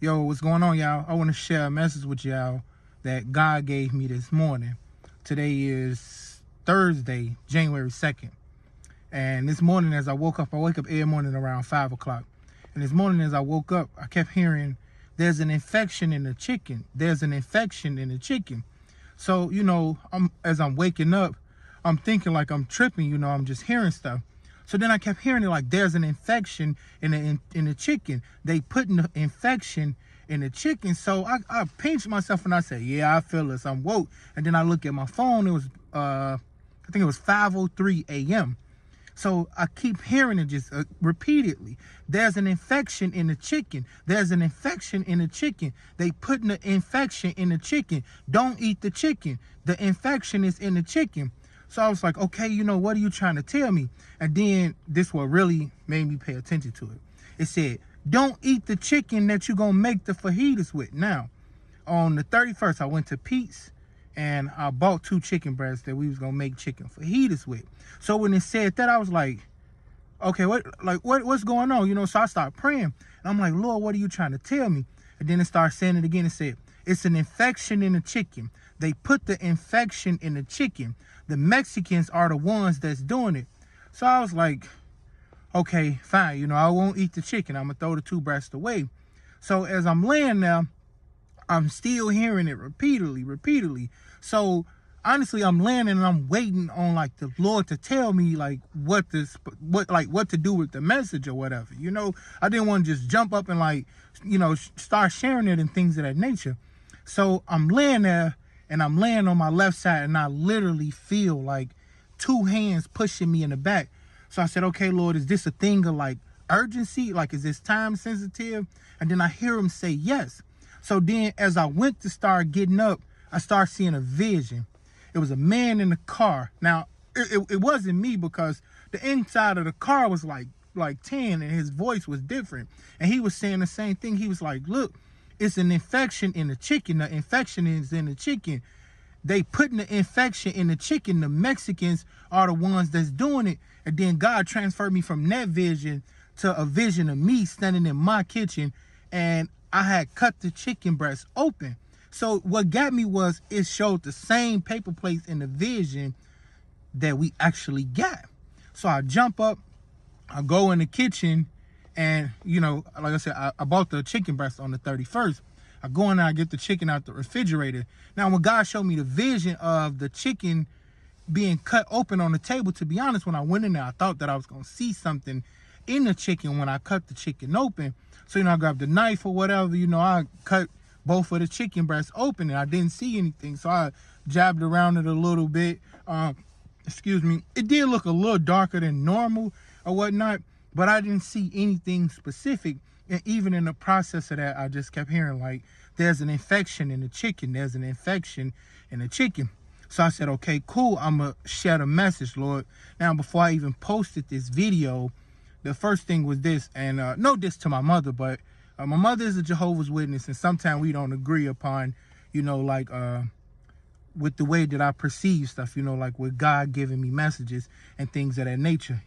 Yo, what's going on, y'all? I want to share a message with y'all that God gave me this morning. Today is Thursday, January 2nd. And this morning as I woke up, I wake up every morning around 5 o'clock. And this morning as I woke up, I kept hearing, there's an infection in the chicken. There's an infection in the chicken. So, as I'm waking up, I'm thinking like I'm tripping, I'm just hearing stuff. So then I kept hearing it like there's an infection in the chicken. They putting the infection in the chicken. So I pinched myself and I said, yeah, I feel this. I'm woke. And then I look at my phone. It was, I think it was 5:03 a.m. So I keep hearing it just repeatedly. There's an infection in the chicken. There's an infection in the chicken. They putting the infection in the chicken. Don't eat the chicken. The infection is in the chicken. So I was like, okay, what are you trying to tell me? And then this what really made me pay attention to it. It said, don't eat the chicken that you're going to make the fajitas with. Now, on the 31st, I went to Pete's and I bought 2 chicken breasts that we was going to make chicken fajitas with. So when it said that, I was like, okay, what's going on? So I started praying. And I'm like, Lord, what are you trying to tell me? And then it started saying it again. It said, it's an infection in the chicken. They put the infection in the chicken. The Mexicans are the ones that's doing it. So I was like, okay, fine. I won't eat the chicken. I'm going to throw the 2 breasts away. So as I'm laying there, I'm still hearing it repeatedly. So honestly, I'm laying and I'm waiting on like the Lord to tell me like what to do with the message or whatever. I didn't want to just jump up and start sharing it and things of that nature. So I'm laying there and I'm laying on my left side and I literally feel like 2 hands pushing me in the back. So I said, okay, Lord, is this a thing of like urgency? Like, is this time sensitive? And then I hear him say yes. So then as I went to start getting up, I started seeing a vision. It was a man in the car. Now, it wasn't me because the inside of the car was like 10 and his voice was different. And he was saying the same thing. He was like, look, it's an infection in the chicken. The infection is in the chicken. They putting the infection in the chicken. The Mexicans are the ones that's doing it. And then God transferred me from that vision to a vision of me standing in my kitchen. And I had cut the chicken breast open. So what got me was it showed the same paper plates in the vision that we actually got. So I jump up, I go in the kitchen, and, like I said, I bought the chicken breast on the 31st. I go in there, I get the chicken out the refrigerator. Now, when God showed me the vision of the chicken being cut open on the table, to be honest, when I went in there, I thought that I was going to see something in the chicken when I cut the chicken open. So, I grabbed the knife or whatever, I cut both of the chicken breasts open and I didn't see anything. So I jabbed around it a little bit. It did look a little darker than normal or whatnot, but I didn't see anything specific. And even in the process of that, I just kept hearing like, there's an infection in the chicken. There's an infection in the chicken. So I said, okay, cool. I'm going to share the message, Lord. Now, before I even posted this video, the first thing was this, and no diss to my mother, but my mother is a Jehovah's Witness, and sometimes we don't agree upon, with the way that I perceive stuff, like with God giving me messages and things of that nature,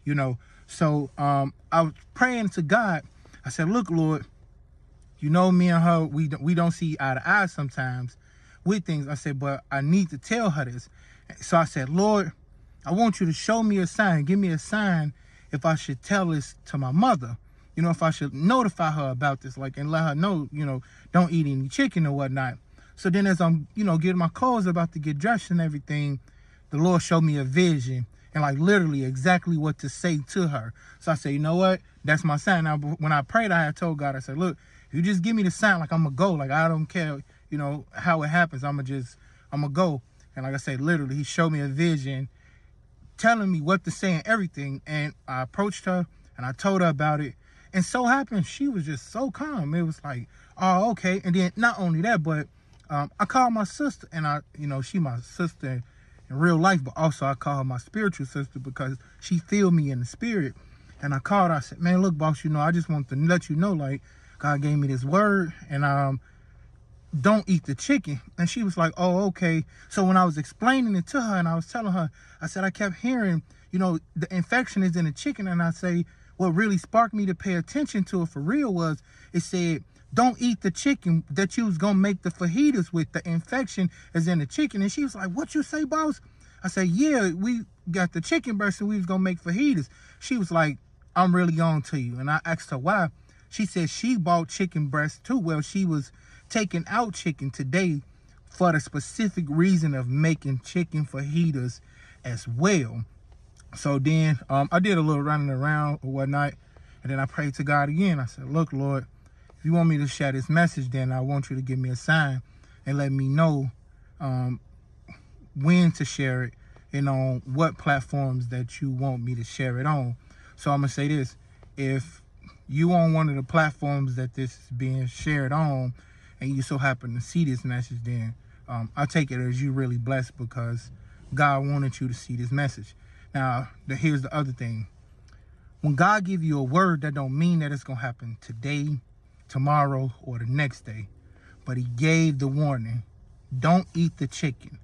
So I was praying to God. I said, look, Lord, me and her, we don't see eye to eye sometimes with things. I said, but I need to tell her this. So I said, Lord, I want you to show me a sign. Give me a sign if I should tell this to my mother. If I should notify her about this, and let her know, don't eat any chicken or whatnot. So then as I'm, getting my clothes, about to get dressed and everything, the Lord showed me a vision and literally exactly what to say to her. So I said, you know what? That's my sign. Now, when I prayed, I had told God, I said, look, if you just give me the sign, I'm going to go. I don't care, how it happens. I'm going to go. And like I said, literally, he showed me a vision telling me what to say and everything. And I approached her and I told her about it. And so happened, she was just so calm. It was like, oh, okay. And then not only that, but I called my sister, and she my sister in real life, but also I call her my spiritual sister because she feel me in the spirit. And I called her, I said, man, look, boss, I just want to let you know, God gave me this word, and don't eat the chicken. And she was like, oh, okay. So when I was explaining it to her and I was telling her, I said, I kept hearing, the infection is in the chicken. And I say, what really sparked me to pay attention to it for real was, it said, don't eat the chicken that you was gonna make the fajitas with. The infection is in the chicken. And she was like, what you say, boss? I said, yeah, we got the chicken breast and we was gonna make fajitas. She was like, I'm really on to you. And I asked her why. She said she bought chicken breast too. Well, she was taking out chicken today for the specific reason of making chicken fajitas as well. So then I did a little running around or whatnot, and then I prayed to God again. I said, look, Lord, if you want me to share this message, then I want you to give me a sign and let me know when to share it and on what platforms that you want me to share it on. So I'm going to say this. If you on one of the platforms that this is being shared on and you so happen to see this message, then I take it as you really blessed because God wanted you to see this message. Now, here's the other thing. When God give you a word, that don't mean that it's going to happen today, tomorrow, or the next day. But he gave the warning. Don't eat the chicken.